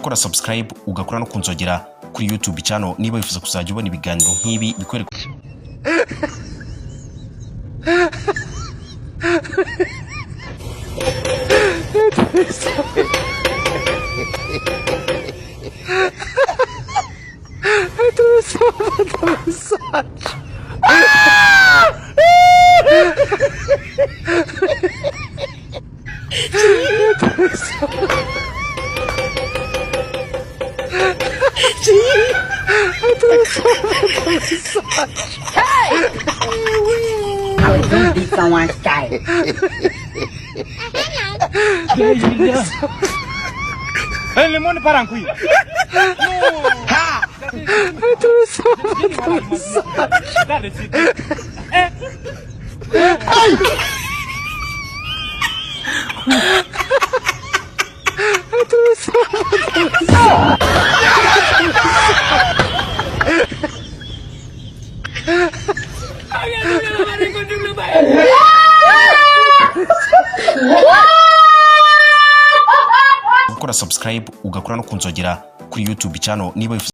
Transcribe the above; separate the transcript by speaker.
Speaker 1: Kora subscribe ugakora no kunzogera kuri YouTube channel niba wifuza kuzajya ubona ibiganiro nk'ibi bikwereka
Speaker 2: I was gonna be someone's guy.
Speaker 3: Hey, lemon parangui. Ha! That is it.
Speaker 1: Kora subscribe ugakora no kunzogera kuri YouTube channel niba